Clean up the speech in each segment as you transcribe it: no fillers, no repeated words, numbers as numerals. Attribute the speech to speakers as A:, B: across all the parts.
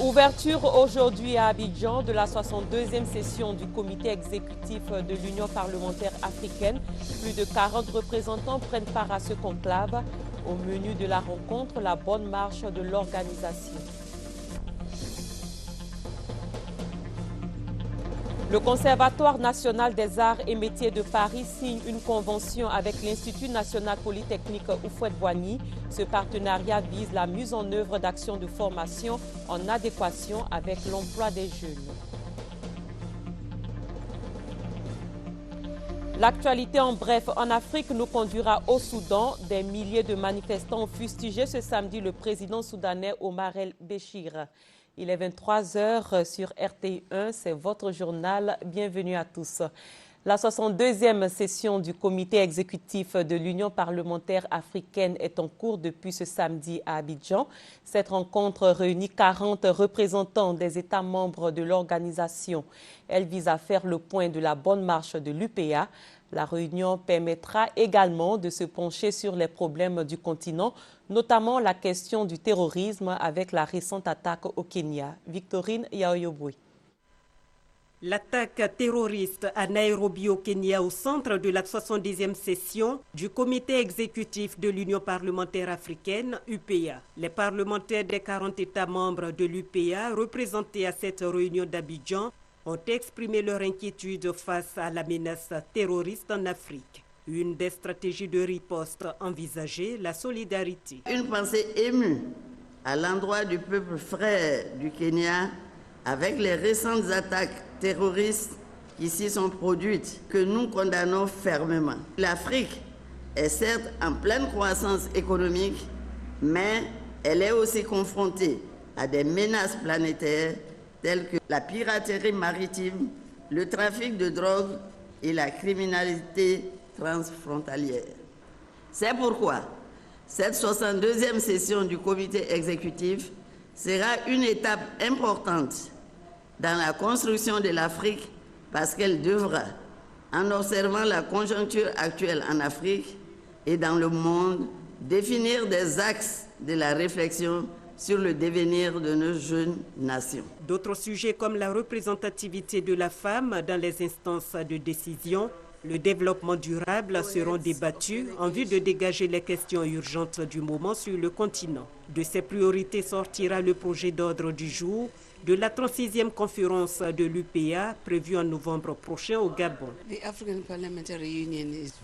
A: Ouverture aujourd'hui à Abidjan de la 62e session du comité exécutif de l'Union parlementaire africaine. Plus de 40 représentants prennent part à ce conclave. Au menu de la rencontre, la bonne marche de l'organisation. Le Conservatoire national des arts et métiers de Paris signe une convention avec l'Institut national polytechnique Houphouët-Boigny. Ce partenariat vise la mise en œuvre d'actions de formation en adéquation avec l'emploi des jeunes. L'actualité en bref, en Afrique nous conduira au Soudan. Des milliers de manifestants ont fustigé ce samedi le président soudanais Omar el-Béchir. Il est 23h sur RTI1, c'est votre journal. Bienvenue à tous. La 62e session du comité exécutif de l'Union parlementaire africaine est en cours depuis ce samedi à Abidjan. Cette rencontre réunit 40 représentants des États membres de l'organisation. Elle vise à faire le point de la bonne marche de l'UPA. La réunion permettra également de se pencher sur les problèmes du continent, notamment la question du terrorisme avec la récente attaque au Kenya. Victorine Yaoyoboui.
B: L'attaque terroriste à Nairobi au Kenya au centre de la 70e session du comité exécutif de l'Union parlementaire africaine, UPA. Les parlementaires des 40 États membres de l'UPA représentés à cette réunion d'Abidjan ont exprimé leur inquiétude face à la menace terroriste en Afrique. Une des stratégies de riposte envisagées, la solidarité.
C: Une pensée émue à l'endroit du peuple frère du Kenya avec les récentes attaques terroristes qui s'y sont produites, que nous condamnons fermement. L'Afrique est certes en pleine croissance économique, mais elle est aussi confrontée à des menaces planétaires telles que la piraterie maritime, le trafic de drogue et la criminalité transfrontalière. C'est pourquoi cette 62e session du comité exécutif sera une étape importante dans la construction de l'Afrique parce qu'elle devra, en observant la conjoncture actuelle en Afrique et dans le monde, définir des axes de la réflexion sur le devenir de nos jeunes nations.
B: D'autres sujets comme la représentativité de la femme dans les instances de décision, le développement durable seront débattus en vue de dégager les questions urgentes du moment sur le continent. De ces priorités sortira le projet d'ordre du jour de la 36e conférence de l'UPA prévue en novembre prochain au Gabon.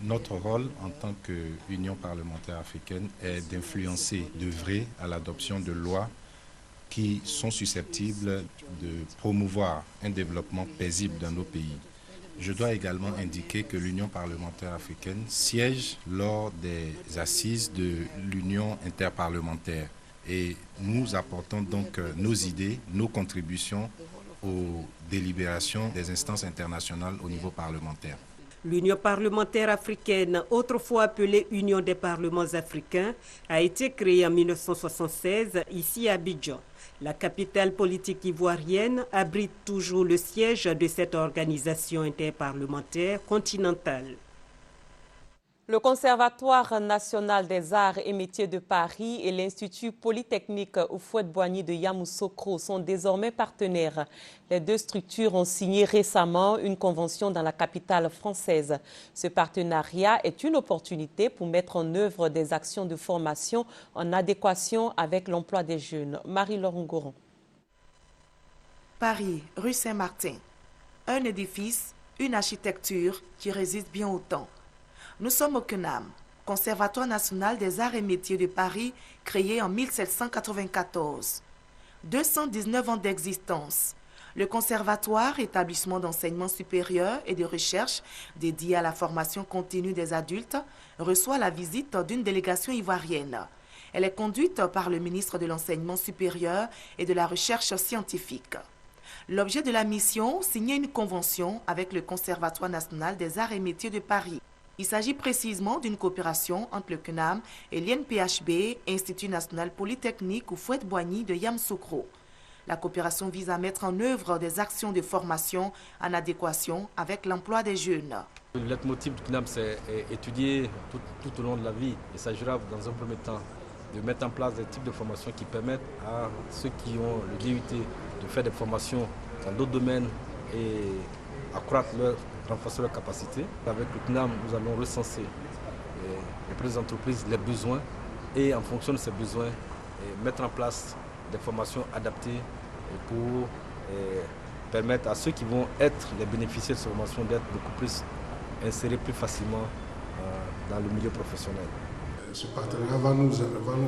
D: Notre rôle en tant qu'Union parlementaire africaine est d'influencer, d'œuvrer à l'adoption de lois qui sont susceptibles de promouvoir un développement paisible dans nos pays. Je dois également indiquer que l'Union parlementaire africaine siège lors des assises de l'Union interparlementaire. Et nous apportons donc nos idées, nos contributions aux délibérations des instances internationales au niveau parlementaire.
B: L'Union parlementaire africaine, autrefois appelée Union des parlements africains, a été créée en 1976 ici à Abidjan. La capitale politique ivoirienne abrite toujours le siège de cette organisation interparlementaire continentale.
A: Le Conservatoire national des arts et métiers de Paris et l'Institut polytechnique Houphouët-Boigny de Yamoussoukro sont désormais partenaires. Les deux structures ont signé récemment une convention dans la capitale française. Ce partenariat est une opportunité pour mettre en œuvre des actions de formation en adéquation avec l'emploi des jeunes. Marie-Laure Ngoron.
E: Paris, rue Saint-Martin. Un édifice, une architecture qui résiste bien au temps. Nous sommes au CNAM, Conservatoire national des arts et métiers de Paris, créé en 1794. 219 ans d'existence. Le Conservatoire, établissement d'enseignement supérieur et de recherche dédié à la formation continue des adultes, reçoit la visite d'une délégation ivoirienne. Elle est conduite par le ministre de l'Enseignement supérieur et de la Recherche scientifique. L'objet de la mission, signer une convention avec le Conservatoire national des arts et métiers de Paris. Il s'agit précisément d'une coopération entre le CNAM et l'INPHB, Institut national polytechnique Houphouët-Boigny de Yamoussoukro. La coopération vise à mettre en œuvre des actions de formation en adéquation avec l'emploi des jeunes.
F: Le leitmotiv du CNAM, c'est étudier tout au long de la vie. Il s'agira dans un premier temps de mettre en place des types de formations qui permettent à ceux qui ont le DUT de faire des formations dans d'autres domaines et renforcer leurs capacités. Avec le CNAM, nous allons recenser les petites entreprises, les besoins, et en fonction de ces besoins, mettre en place des formations adaptées pour permettre à ceux qui vont être les bénéficiaires de ces formations d'être beaucoup plus insérés plus facilement dans le milieu professionnel.
G: Ce partenariat va nous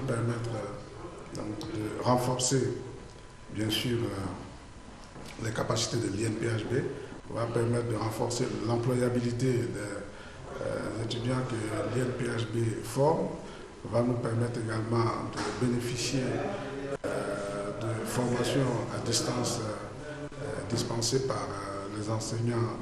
G: permettre de renforcer, bien sûr, les capacités de l'INPHB, va permettre de renforcer l'employabilité des étudiants que l'INPHB forme, va nous permettre également de bénéficier de formations à distance dispensées par les enseignants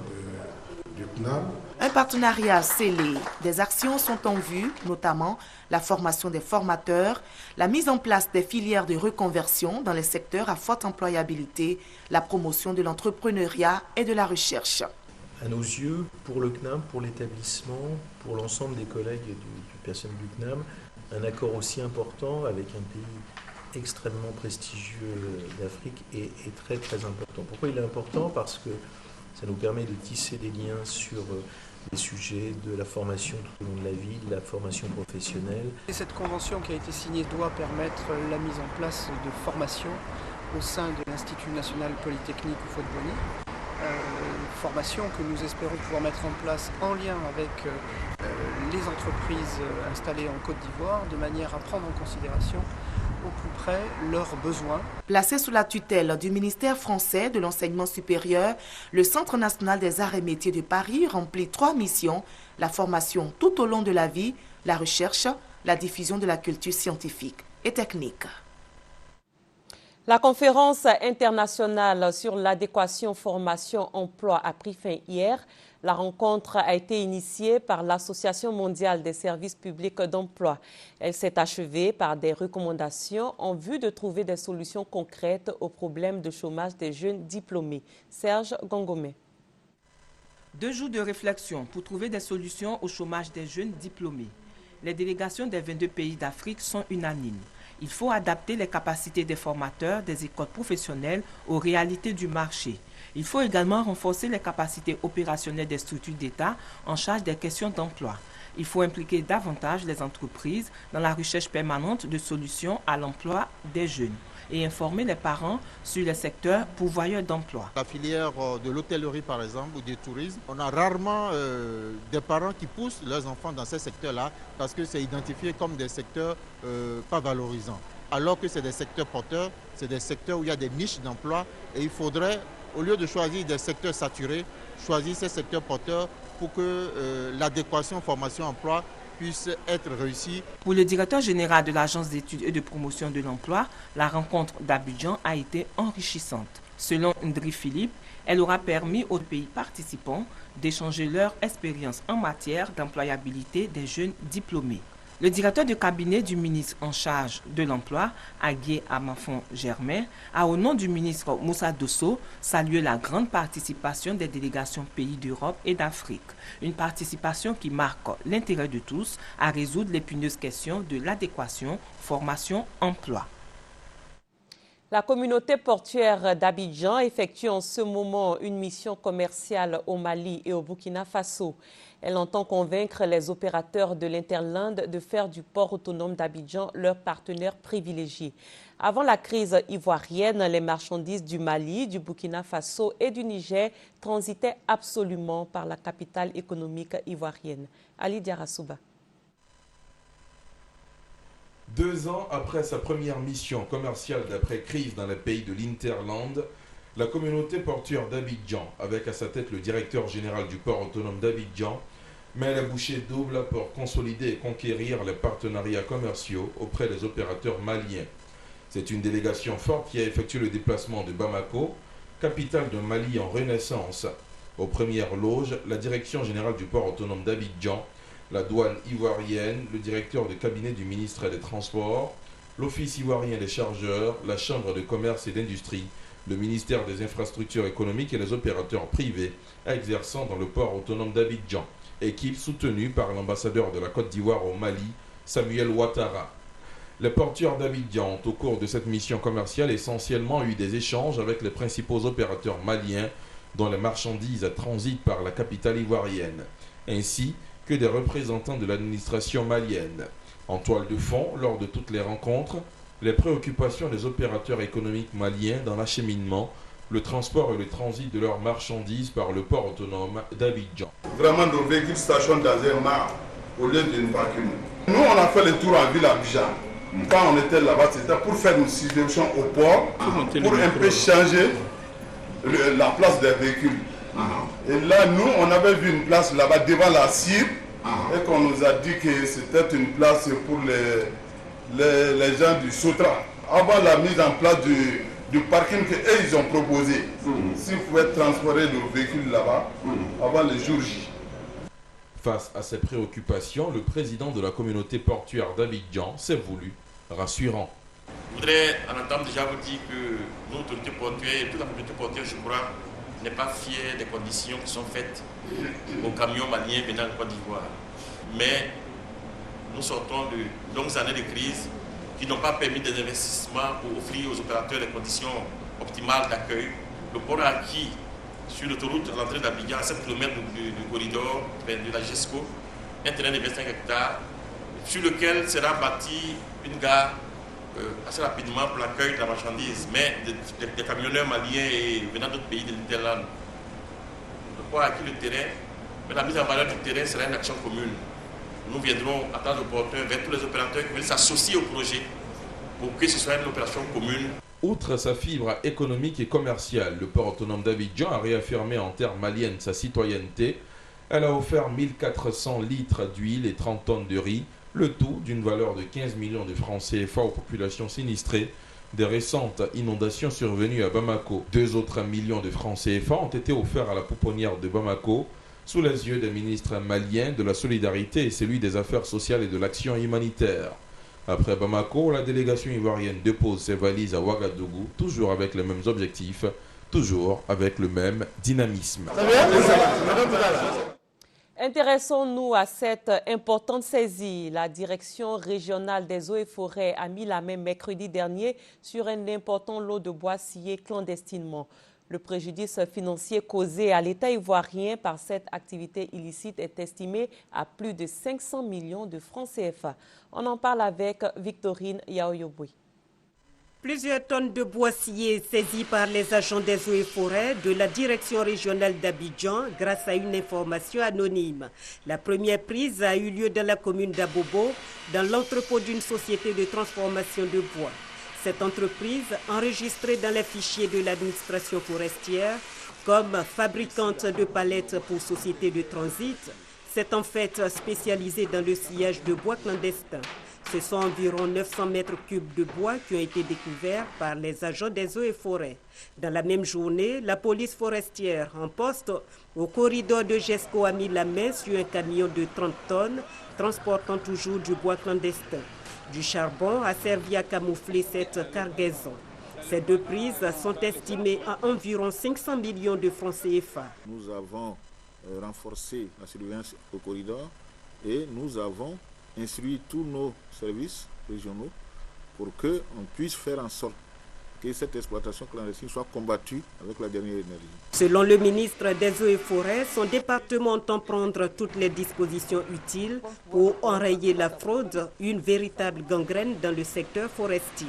G: du CNAM.
E: Un partenariat scellé. Des actions sont en vue, notamment la formation des formateurs, la mise en place des filières de reconversion dans les secteurs à forte employabilité, la promotion de l'entrepreneuriat et de la recherche.
H: À nos yeux, pour le CNAM, pour l'établissement, pour l'ensemble des collègues et du personnel du CNAM, un accord aussi important avec un pays extrêmement prestigieux d'Afrique est très très important. Pourquoi il est important? Parce que ça nous permet de tisser des liens sur les sujets de la formation tout au long de la vie, de la formation professionnelle.
I: Et cette convention qui a été signée doit permettre la mise en place de formations au sein de l'Institut national polytechnique Houphouët-Boigny. Formation que nous espérons pouvoir mettre en place en lien avec les entreprises installées en Côte d'Ivoire, de manière à prendre en considération au plus près leurs besoins.
E: Placé sous la tutelle du ministère français de l'enseignement supérieur, le Centre national des arts et métiers de Paris remplit 3 missions: la formation tout au long de la vie, la recherche, la diffusion de la culture scientifique et technique.
A: La conférence internationale sur l'adéquation formation-emploi a pris fin hier. La rencontre a été initiée par l'Association mondiale des services publics d'emploi. Elle s'est achevée par des recommandations en vue de trouver des solutions concrètes aux problèmes de chômage des jeunes diplômés. Serge Gongomé.
J: 2 jours de réflexion pour trouver des solutions au chômage des jeunes diplômés. Les délégations des 22 pays d'Afrique sont unanimes. Il faut adapter les capacités des formateurs des écoles professionnelles aux réalités du marché. Il faut également renforcer les capacités opérationnelles des structures d'État en charge des questions d'emploi. Il faut impliquer davantage les entreprises dans la recherche permanente de solutions à l'emploi des jeunes et informer les parents sur les secteurs pourvoyeurs d'emploi.
K: La filière de l'hôtellerie par exemple ou du tourisme, on a rarement des parents qui poussent leurs enfants dans ces secteurs-là parce que c'est identifié comme des secteurs pas valorisants. Alors que c'est des secteurs porteurs, c'est des secteurs où il y a des niches d'emploi et il faudrait, au lieu de choisir des secteurs saturés, choisir ces secteurs porteurs pour que l'adéquation formation-emploi puisse être réussie.
J: Pour le directeur général de l'Agence d'études et de promotion de l'emploi, la rencontre d'Abidjan a été enrichissante. Selon Ndri Philippe, elle aura permis aux pays participants d'échanger leur expérience en matière d'employabilité des jeunes diplômés. Le directeur de cabinet du ministre en charge de l'emploi, Aguier Amafon-Germain, a au nom du ministre Moussa Dosso salué la grande participation des délégations pays d'Europe et d'Afrique. Une participation qui marque l'intérêt de tous à résoudre l'épineuse question de l'adéquation formation-emploi.
A: La communauté portuaire d'Abidjan effectue en ce moment une mission commerciale au Mali et au Burkina Faso. Elle entend convaincre les opérateurs de l'Interland de faire du port autonome d'Abidjan leur partenaire privilégié. Avant la crise ivoirienne, les marchandises du Mali, du Burkina Faso et du Niger transitaient absolument par la capitale économique ivoirienne. Ali Diarasouba.
L: 2 ans après sa première mission commerciale d'après-crise dans les pays de l'Interland, la communauté portuaire d'Abidjan, avec à sa tête le directeur général du port autonome d'Abidjan, met les bouchées doubles pour consolider et conquérir les partenariats commerciaux auprès des opérateurs maliens. C'est une délégation forte qui a effectué le déplacement de Bamako, capitale d'un Mali en renaissance. Aux premières loges, la direction générale du port autonome d'Abidjan, la douane ivoirienne, le directeur de cabinet du ministre des Transports, l'Office ivoirien des chargeurs, la Chambre de commerce et d'industrie, le ministère des infrastructures économiques et les opérateurs privés exerçant dans le port autonome d'Abidjan, équipe soutenue par l'ambassadeur de la Côte d'Ivoire au Mali, Samuel Ouattara. Les portuaires d'Abidjan ont, au cours de cette mission commerciale, essentiellement eu des échanges avec les principaux opérateurs maliens dont les marchandises transitent par la capitale ivoirienne, ainsi que des représentants de l'administration malienne. En toile de fond, lors de toutes les rencontres, les préoccupations des opérateurs économiques maliens dans l'acheminement, le transport et le transit de leurs marchandises par le port autonome d'Abidjan.
M: Vraiment, nos véhicules stationnent dans un mare au lieu d'une parking. Nous, on a fait le tour en ville à Abidjan. Quand on était là-bas, c'était pour faire une subvention au port, pour un peu changer la place des véhicules. Et là, nous, on avait vu une place là-bas devant la CIR et qu'on nous a dit que c'était une place pour les gens du Sotra. Avant la mise en place du parking qu'eux, ils ont proposé, s'ils pouvaient transporter nos véhicules là-bas avant le jour J.
L: Face à ces préoccupations, le président de la communauté portuaire d'Abidjan s'est voulu rassurant.
N: Je voudrais en entendre déjà vous dire que nous, autorités portuaires et toute la communauté portuaire, je crois, n'est pas fière des conditions qui sont faites aux camions maliens venant de Côte d'Ivoire. Mais nous sortons de longues années de crise qui n'ont pas permis des investissements pour offrir aux opérateurs des conditions optimales d'accueil. Le port a acquis sur l'autoroute à l'entrée d'Abidjan, à 7 km du corridor de la GESCO, un terrain de 25 hectares, sur lequel sera bâtie une gare assez rapidement pour l'accueil de la marchandise, mais des camionneurs maliens et venant d'autres pays de l'Interland. Le port a acquis le terrain, mais la mise en valeur du terrain sera une action commune. Nous viendrons à temps opportun vers tous les opérateurs qui veulent s'associer au projet pour que ce soit une opération commune.
L: Outre sa fibre économique et commerciale, le port autonome d'Abidjan a réaffirmé en terres maliennes sa citoyenneté. Elle a offert 1400 litres d'huile et 30 tonnes de riz, le tout d'une valeur de 15 millions de francs CFA aux populations sinistrées des récentes inondations survenues à Bamako. 2 autres millions de francs CFA ont été offerts à la pouponnière de Bamako sous les yeux des ministres maliens de la Solidarité et celui des Affaires sociales et de l'Action humanitaire. Après Bamako, la délégation ivoirienne dépose ses valises à Ouagadougou, toujours avec les mêmes objectifs, toujours avec le même dynamisme.
A: Intéressons-nous à cette importante saisie. La direction régionale des eaux et forêts a mis la main mercredi dernier sur un important lot de bois sciés clandestinement. Le préjudice financier causé à l'État ivoirien par cette activité illicite est estimé à plus de 500 millions de francs CFA. On en parle avec Victorine Yaoyoboui.
B: Plusieurs tonnes de bois sciés saisies par les agents des eaux et forêts de la direction régionale d'Abidjan grâce à une information anonyme. La première prise a eu lieu dans la commune d'Abobo, dans l'entrepôt d'une société de transformation de bois. Cette entreprise, enregistrée dans les fichiers de l'administration forestière comme fabricante de palettes pour sociétés de transit, s'est en fait spécialisée dans le sciage de bois clandestin. Ce sont environ 900 mètres cubes de bois qui ont été découverts par les agents des eaux et forêts. Dans la même journée, la police forestière en poste au corridor de GESCO a mis la main sur un camion de 30 tonnes transportant toujours du bois clandestin. Du charbon a servi à camoufler cette cargaison. Ces deux prises sont estimées à environ 500 millions de francs CFA.
O: Nous avons renforcé la surveillance au corridor et nous avons instruit tous nos services régionaux pour qu'on puisse faire en sorte que cette exploitation clandestine soit combattue avec la dernière énergie.
B: Selon le ministre des Eaux et Forêts, son département entend prendre toutes les dispositions utiles pour enrayer la fraude, une véritable gangrène dans le secteur forestier.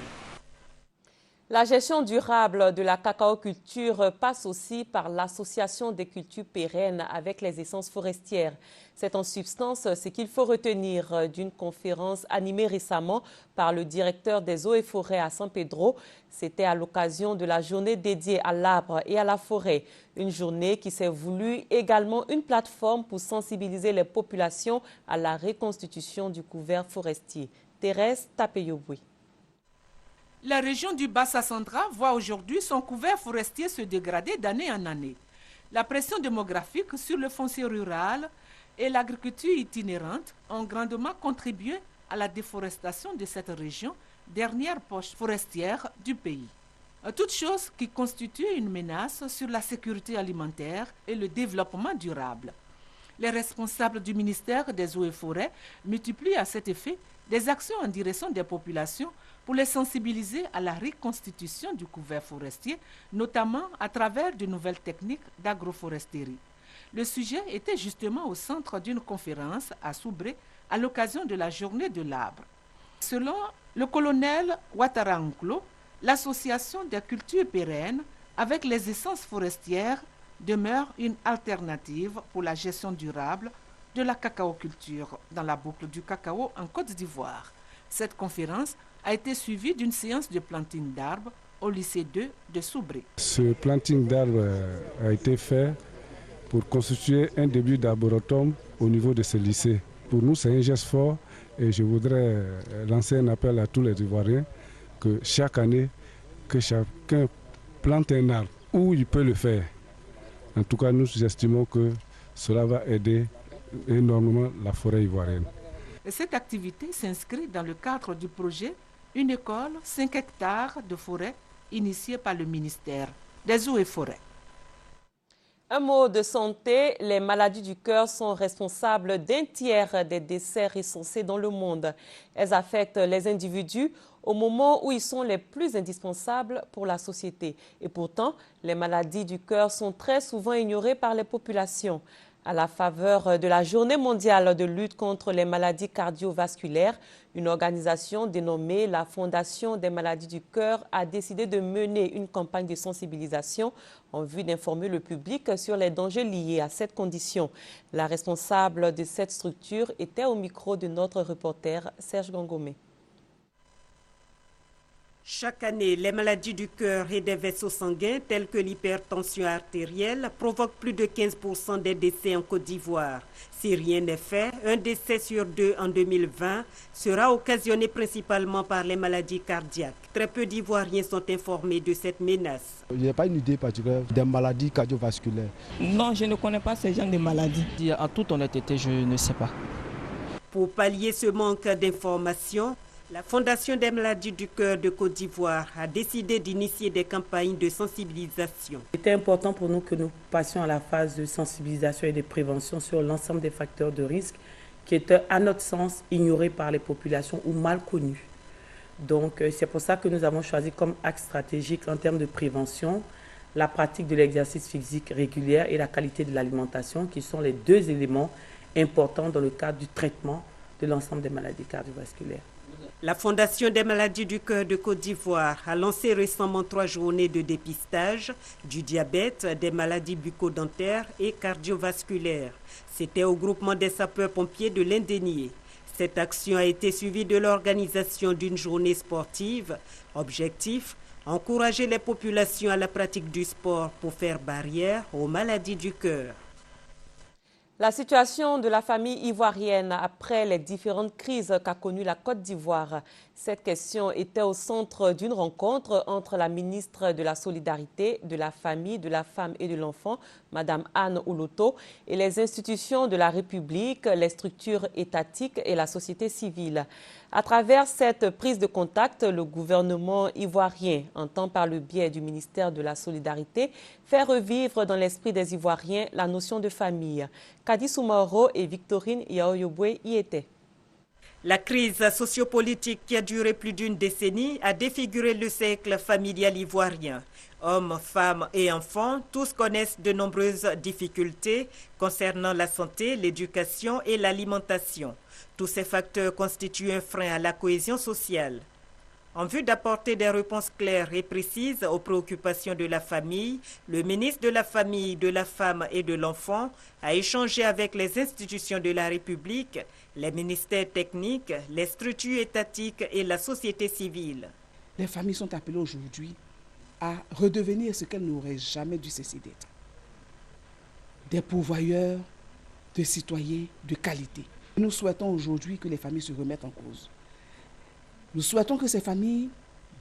A: La gestion durable de la cacaoculture passe aussi par l'association des cultures pérennes avec les essences forestières. C'est en substance ce qu'il faut retenir d'une conférence animée récemment par le directeur des eaux et forêts à San Pedro. C'était à l'occasion de la journée dédiée à l'arbre et à la forêt. Une journée qui s'est voulue également une plateforme pour sensibiliser les populations à la reconstitution du couvert forestier. Thérèse Tapeyoboui.
P: La région du Bassa-Central voit aujourd'hui son couvert forestier se dégrader d'année en année. La pression démographique sur le foncier rural et l'agriculture itinérante ont grandement contribué à la déforestation de cette région, dernière poche forestière du pays. Toute chose qui constitue une menace sur la sécurité alimentaire et le développement durable. Les responsables du ministère des Eaux et Forêts multiplient à cet effet des actions en direction des populations pour les sensibiliser à la reconstitution du couvert forestier, notamment à travers de nouvelles techniques d'agroforesterie. Le sujet était justement au centre d'une conférence à Soubré à l'occasion de la journée de l'arbre. Selon le colonel Ouattara Nklo, l'association des cultures pérennes avec les essences forestières demeure une alternative pour la gestion durable de la cacaoculture dans la boucle du cacao en Côte d'Ivoire. Cette conférence a été suivie d'une séance de planting d'arbres au lycée 2 de Soubré.
Q: Ce planting d'arbres a été fait pour constituer un début d'arboretum au niveau de ce lycée. Pour nous, c'est un geste fort et je voudrais lancer un appel à tous les Ivoiriens que chaque année, que chacun plante un arbre où il peut le faire. En tout cas, nous estimons que cela va aider énormément la forêt ivoirienne.
P: Cette activité s'inscrit dans le cadre du projet Une école, 5 hectares de forêt, initié par le ministère des Eaux et Forêts.
A: Un mot de santé, les maladies du cœur sont responsables d'un tiers des décès recensés dans le monde. Elles affectent les individus au moment où ils sont les plus indispensables pour la société. Et pourtant, les maladies du cœur sont très souvent ignorées par les populations. À la faveur de la Journée mondiale de lutte contre les maladies cardiovasculaires, une organisation dénommée la Fondation des maladies du cœur a décidé de mener une campagne de sensibilisation en vue d'informer le public sur les dangers liés à cette condition. La responsable de cette structure était au micro de notre reporter Serge Gangomé.
B: Chaque année, les maladies du cœur et des vaisseaux sanguins, telles que l'hypertension artérielle, provoquent plus de 15% des décès en Côte d'Ivoire. Si rien n'est fait, un décès sur 2 en 2020 sera occasionné principalement par les maladies cardiaques. Très peu d'Ivoiriens sont informés de cette menace.
R: Je n'ai pas une idée particulière des maladies cardiovasculaires.
S: Non, je ne connais pas ces genres de maladies.
T: En toute honnêteté, je ne sais pas.
B: Pour pallier ce manque d'informations, la Fondation des maladies du cœur de Côte d'Ivoire a décidé d'initier des campagnes de sensibilisation.
U: C'était important pour nous que nous passions à la phase de sensibilisation et de prévention sur l'ensemble des facteurs de risque qui étaient, à notre sens, ignorés par les populations ou mal connus. Donc, c'est pour ça que nous avons choisi comme axe stratégique en termes de prévention la pratique de l'exercice physique régulier et la qualité de l'alimentation, qui sont les deux éléments importants dans le cadre du traitement de l'ensemble des maladies cardiovasculaires.
B: La Fondation des maladies du cœur de Côte d'Ivoire a lancé récemment 3 journées de dépistage du diabète, des maladies bucco-dentaires et cardiovasculaires. C'était au groupement des sapeurs-pompiers de l'Indénié. Cette action a été suivie de l'organisation d'une journée sportive. Objectif, encourager les populations à la pratique du sport pour faire barrière aux maladies du cœur.
A: La situation de la famille ivoirienne après les différentes crises qu'a connues la Côte d'Ivoire. Cette question était au centre d'une rencontre entre la ministre de la Solidarité, de la Famille, de la Femme et de l'Enfant, Mme Anne Oloto, et les institutions de la République, les structures étatiques et la société civile. À travers cette prise de contact, le gouvernement ivoirien entend par le biais du ministère de la Solidarité faire revivre dans l'esprit des Ivoiriens la notion de famille. Kadi Soumaro et Victorine Yaoyobwe y étaient.
B: La crise sociopolitique qui a duré plus d'une décennie a défiguré le cercle familial ivoirien. Hommes, femmes et enfants, tous connaissent de nombreuses difficultés concernant la santé, l'éducation et l'alimentation. Tous ces facteurs constituent un frein à la cohésion sociale. En vue d'apporter des réponses claires et précises aux préoccupations de la famille, le ministre de la Famille, de la Femme et de l'Enfant a échangé avec les institutions de la République, les ministères techniques, les structures étatiques et la société civile.
V: Les familles sont appelées aujourd'hui à redevenir ce qu'elles n'auraient jamais dû cesser d'être. Des pourvoyeurs de citoyens de qualité. Nous souhaitons aujourd'hui que les familles se remettent en cause. Nous souhaitons que ces familles,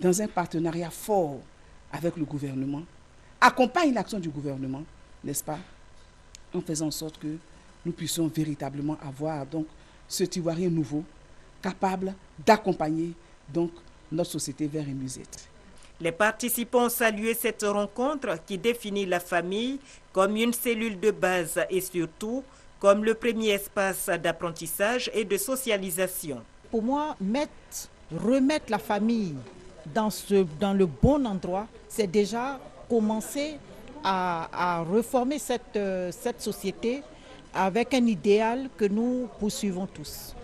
V: dans un partenariat fort avec le gouvernement, accompagnent l'action du gouvernement, n'est-ce pas, en faisant en sorte que nous puissions véritablement avoir donc cet Ivoirien nouveau, capable d'accompagner donc notre société vers un mieux-être.
B: Les participants ont salué cette rencontre qui définit la famille comme une cellule de base et surtout comme le premier espace d'apprentissage et de socialisation.
C: Pour moi, remettre la famille dans le bon endroit, c'est déjà commencer à reformer cette société avec un idéal que nous poursuivons tous.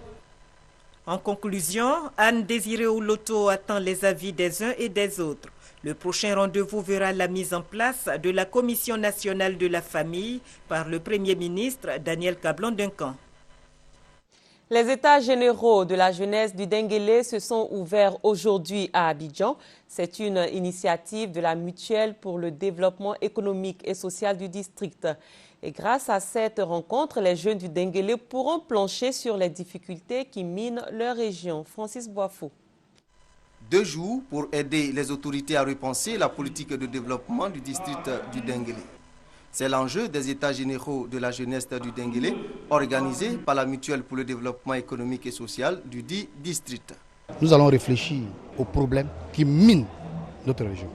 B: En conclusion, Anne Désirée Ouloto attend les avis des uns et des autres. Le prochain rendez-vous verra la mise en place de la Commission nationale de la famille par le Premier ministre Daniel Kablan-Duncan.
A: Les États généraux de la jeunesse du Denguélé se sont ouverts aujourd'hui à Abidjan. C'est une initiative de la Mutuelle pour le développement économique et social du district. Et grâce à cette rencontre, les jeunes du Denguélé pourront plancher sur les difficultés qui minent leur région. Francis Boifo.
D: 2 jours pour aider les autorités à repenser la politique de développement du district du Denguélé. C'est l'enjeu des États généraux de la jeunesse du Denguélé, organisé par la Mutuelle pour le développement économique et social du dit district.
R: Nous allons réfléchir aux problèmes qui minent notre région.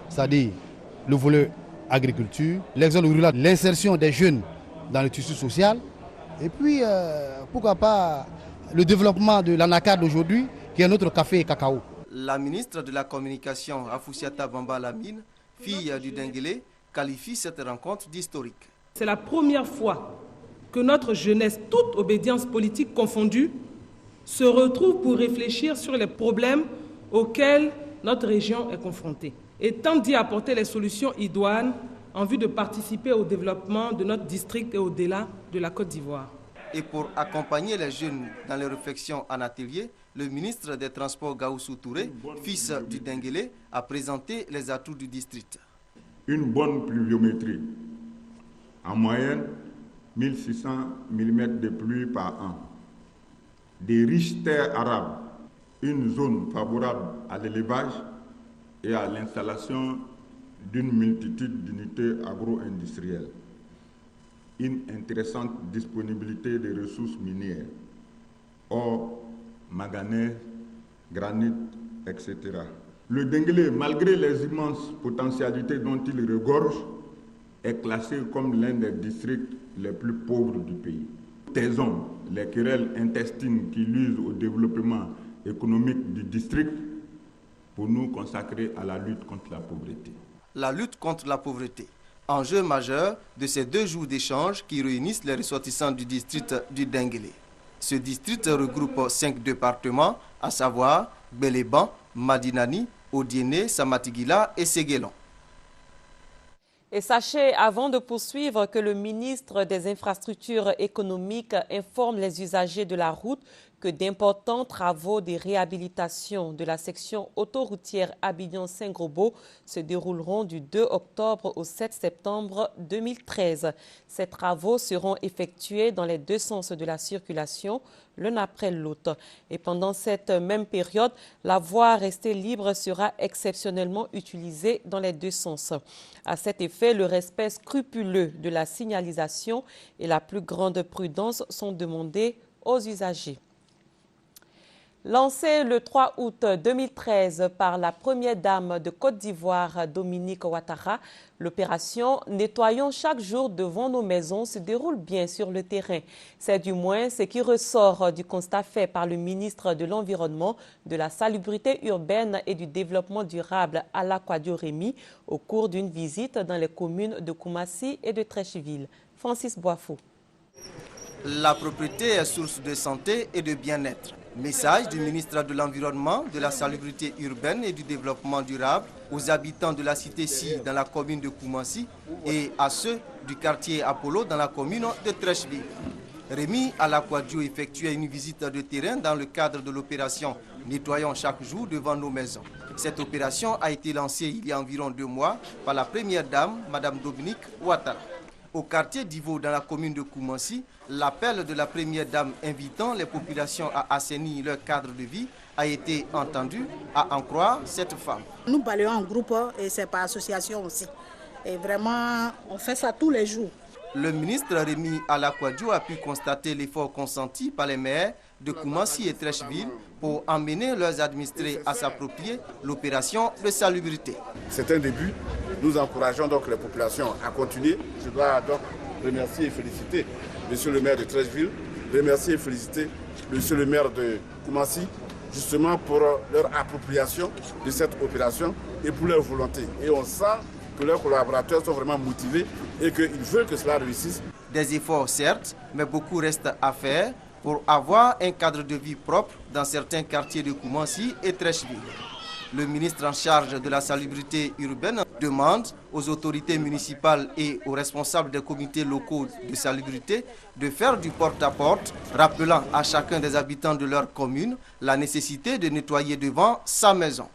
R: C'est-à-dire le volet agriculture, l'exode rural, l'insertion des jeunes dans le tissu social, et puis pourquoi pas le développement de l'anacarde aujourd'hui, qui est notre café et cacao.
D: La ministre de la Communication, Afoussiata Bamba Lamine, fille du Denguélé, qualifie cette rencontre d'historique.
W: C'est la première fois que notre jeunesse, toute obédience politique confondue, se retrouve pour réfléchir sur les problèmes auxquels notre région est confrontée et tente d'y apporter les solutions idoines en vue de participer au développement de notre district et au-delà de la Côte d'Ivoire.
D: Et pour accompagner les jeunes dans les réflexions en atelier, le ministre des Transports Gaoussou Touré, fils du Denguélé, a présenté les atouts du district.
X: Une bonne pluviométrie, en moyenne 1600 mm de pluie par an, des riches terres arables, une zone favorable à l'élevage et à l'installation d'une multitude d'unités agro-industrielles, une intéressante disponibilité des ressources minières, or, manganèse, granit, etc. Le Denguélé, malgré les immenses potentialités dont il regorge, est classé comme l'un des districts les plus pauvres du pays. Taisons les querelles intestines qui nuisent au développement économique du district pour nous consacrer à la lutte contre la pauvreté.
D: La lutte contre la pauvreté, enjeu majeur de ces 2 jours d'échange qui réunissent les ressortissants du district du Denguélé. Ce district regroupe 5 départements, à savoir Béléban, Madinani, Odiéné, Samatigila et Séguélon.
A: Et sachez, avant de poursuivre, que le ministre des Infrastructures économiques informe les usagers de la route que d'importants travaux de réhabilitation de la section autoroutière Abidjan-Saint-Grobo se dérouleront du 2 octobre au 7 septembre 2013. Ces travaux seront effectués dans les 2 sens de la circulation, l'un après l'autre. Et pendant cette même période, la voie restée libre sera exceptionnellement utilisée dans les 2 sens. À cet effet, le respect scrupuleux de la signalisation et la plus grande prudence sont demandés aux usagers. Lancée le 3 août 2013 par la première dame de Côte d'Ivoire, Dominique Ouattara, l'opération « Nettoyons chaque jour devant nos maisons » se déroule bien sur le terrain. C'est du moins ce qui ressort du constat fait par le ministre de l'Environnement, de la Salubrité urbaine et du Développement durable, Alla Kwadio Rémy, au cours d'une visite dans les communes de Koumassi et de Treichville. Francis Boifo.
D: La propriété est source de santé et de bien-être. Message du ministre de l'Environnement, de la Salubrité urbaine et du Développement durable aux habitants de la cité Si dans la commune de Koumassi et à ceux du quartier Apollo dans la commune de Treichville. Rémy Alla Kwadio effectuait une visite de terrain dans le cadre de l'opération « Nettoyons chaque jour devant nos maisons ». Cette opération a été lancée il y a environ 2 mois par la première dame, Mme Dominique Ouattara. Au quartier d'Ivo, dans la commune de Koumassi, l'appel de la première dame invitant les populations à assainir leur cadre de vie a été entendu, à en croire cette femme.
Y: Nous balayons en groupe et c'est par association aussi. Et vraiment, on fait ça tous les jours.
D: Le ministre Rémy Alla Kwadio a pu constater l'effort consenti par les maires de Koumassi et Treichville pour emmener leurs administrés à s'approprier l'opération de salubrité.
Z: C'est un début. Nous encourageons donc les populations à continuer. Je dois donc
M: remercier et féliciter monsieur le maire de Treichville, remercier et féliciter monsieur le maire de Koumassi, justement pour leur appropriation de cette opération et pour leur volonté. Et on sent que leurs collaborateurs sont vraiment motivés et qu'ils veulent que cela réussisse.
D: Des efforts certes, mais beaucoup reste à faire pour avoir un cadre de vie propre dans certains quartiers de Koumassi et Treichville. Le ministre en charge de la salubrité urbaine demande aux autorités municipales et aux responsables des comités locaux de salubrité de faire du porte-à-porte, rappelant à chacun des habitants de leur commune la nécessité de nettoyer devant sa maison.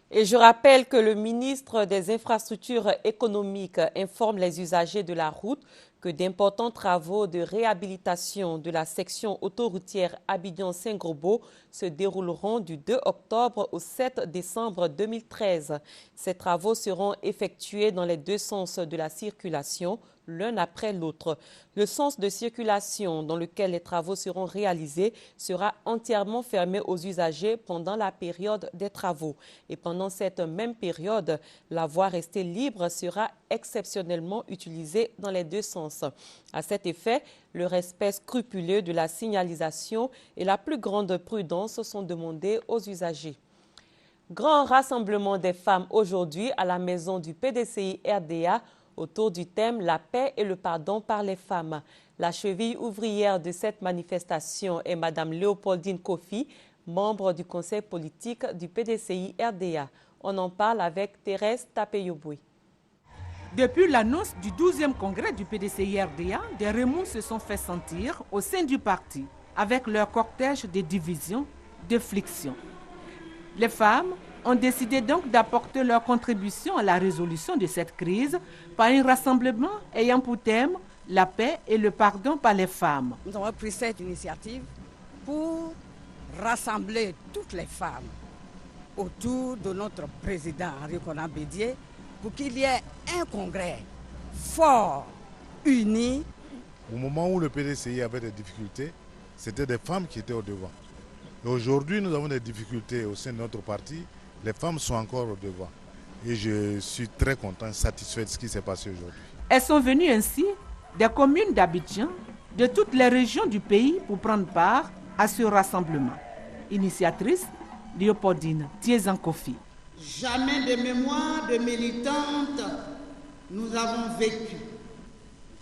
A: Et je rappelle que le ministre des Infrastructures économiques informe les usagers de la route que d'importants travaux de réhabilitation de la section autoroutière Abidjan-Saint-Grobo se dérouleront du 2 octobre au 7 décembre 2013. Ces travaux seront effectués dans les deux sens de la circulation, l'un après l'autre. Le sens de circulation dans lequel les travaux seront réalisés sera entièrement fermé aux usagers pendant la période des travaux. Et pendant cette même période, la voie restée libre sera exceptionnellement utilisée dans les deux sens. À cet effet, le respect scrupuleux de la signalisation et la plus grande prudence sont demandés aux usagers. Grand rassemblement des femmes aujourd'hui à la maison du PDCI RDA autour du thème « La paix et le pardon par les femmes ». La cheville ouvrière de cette manifestation est Mme Léopoldine Kofi, membre du conseil politique du PDCI RDA. On en parle avec Thérèse Tapeyoboué.
P: Depuis l'annonce du 12e congrès du PDCI RDA, des remous se sont fait sentir au sein du parti, avec leur cortège de divisions, de frictions. Les femmes ont décidé donc d'apporter leur contribution à la résolution de cette crise par un rassemblement ayant pour thème la paix et le pardon par les femmes.
E: Nous avons pris cette initiative pour rassembler toutes les femmes autour de notre président Henri Konan Bédié pour qu'il y ait un congrès fort, uni.
F: Au moment où le PDCI avait des difficultés, c'était des femmes qui étaient au devant. Et aujourd'hui, nous avons des difficultés au sein de notre parti. Les femmes sont encore au devant. Et je suis très content, satisfait de ce qui s'est passé aujourd'hui.
P: Elles sont venues ainsi des communes d'Abidjan, de toutes les régions du pays pour prendre part à ce rassemblement. Initiatrice, Léopoldine Tiezan-Kofi.
Y: Jamais de mémoire de militantes nous avons vécu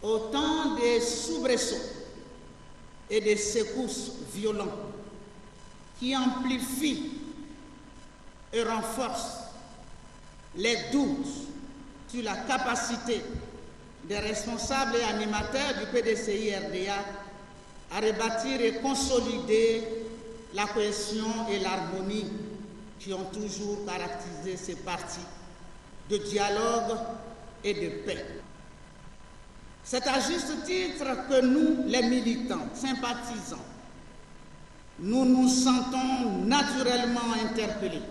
Y: autant de soubresauts et de secousses violents qui amplifient et renforcent les doutes sur la capacité des responsables et animateurs du PDCI RDA à rebâtir et consolider la cohésion et l'harmonie qui ont toujours caractérisé ces partis de dialogue et de paix. C'est à juste titre que nous, les militants, sympathisants, nous nous sentons naturellement interpellés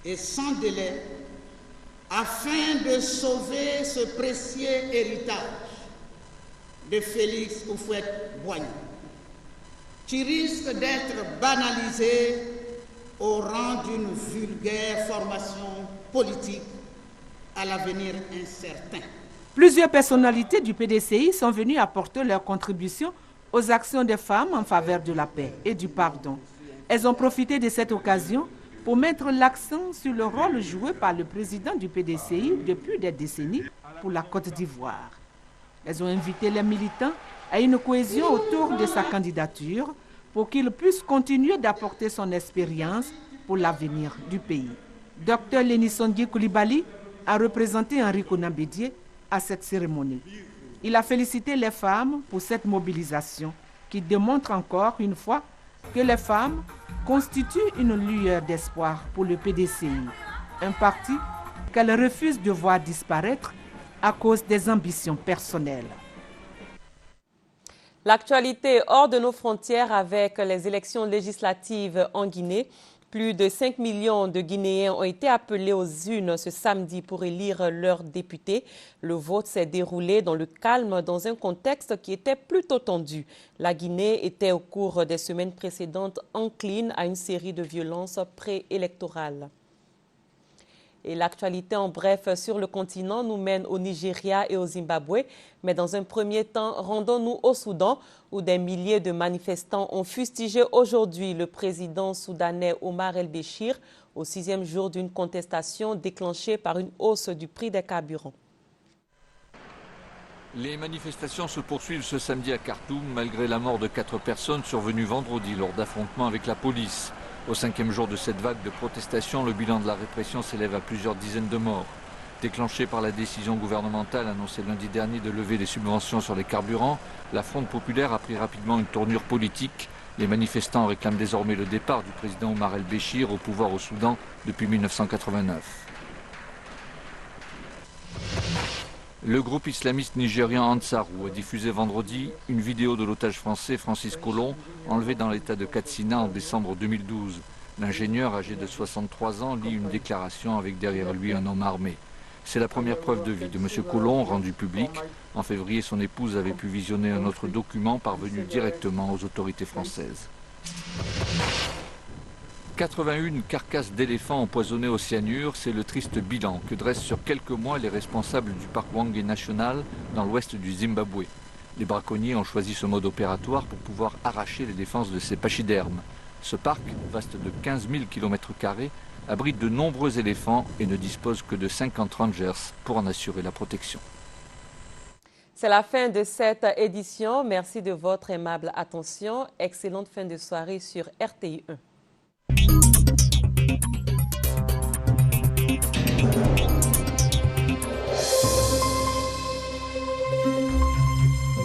Y: et sans délai afin de sauver ce précieux héritage de Félix Houphouët-Boigny qui risque d'être banalisé au rang d'une vulgaire formation politique à l'avenir incertain.
P: Plusieurs personnalités du PDCI sont venues apporter leur contribution aux actions des femmes en faveur de la paix et du pardon. Elles ont profité de cette occasion pour mettre l'accent sur le rôle joué par le président du PDCI depuis des décennies pour la Côte d'Ivoire. Elles ont invité les militants à une cohésion autour de sa candidature pour qu'il puisse continuer d'apporter son expérience pour l'avenir du pays. Dr Lénisondie Koulibaly a représenté Henri Konan Bédié à cette cérémonie. Il a félicité les femmes pour cette mobilisation qui démontre encore une fois que les femmes constituent une lueur d'espoir pour le PDCI, un parti qu'elle refuse de voir disparaître à cause des ambitions personnelles.
A: L'actualité hors de nos frontières avec les élections législatives en Guinée. Plus de 5 millions de Guinéens ont été appelés aux urnes ce samedi pour élire leurs députés. Le vote s'est déroulé dans le calme dans un contexte qui était plutôt tendu. La Guinée était au cours des semaines précédentes encline à une série de violences préélectorales. Et l'actualité en bref sur le continent nous mène au Nigeria et au Zimbabwe. Mais dans un premier temps, rendons-nous au Soudan où des milliers de manifestants ont fustigé aujourd'hui le président soudanais Omar el-Béchir au 6e jour d'une contestation déclenchée par une hausse du prix des carburants.
G: Les manifestations se poursuivent ce samedi à Khartoum malgré la mort de 4 personnes survenues vendredi lors d'affrontements avec la police. Au 5e jour de cette vague de protestations, le bilan de la répression s'élève à plusieurs dizaines de morts. Déclenchée par la décision gouvernementale annoncée lundi dernier de lever les subventions sur les carburants, la Fronde populaire a pris rapidement une tournure politique. Les manifestants réclament désormais le départ du président Omar el-Béchir au pouvoir au Soudan depuis 1989. Le groupe islamiste nigérian Ansarou a diffusé vendredi une vidéo de l'otage français Francis Collomb, enlevé dans l'état de Katsina en décembre 2012. L'ingénieur, âgé de 63 ans, lit une déclaration avec derrière lui un homme armé. C'est la première preuve de vie de M. Collomb rendue publique. En février, son épouse avait pu visionner un autre document parvenu directement aux autorités françaises. 81 carcasses d'éléphants empoisonnés au cyanure, c'est le triste bilan que dressent sur quelques mois les responsables du parc Hwange National dans l'ouest du Zimbabwe. Les braconniers ont choisi ce mode opératoire pour pouvoir arracher les défenses de ces pachydermes. Ce parc, vaste de 15 000 km², abrite de nombreux éléphants et ne dispose que de 50 rangers pour en assurer la protection.
A: C'est la fin de cette édition. Merci de votre aimable attention. Excellente fin de soirée sur RTI 1.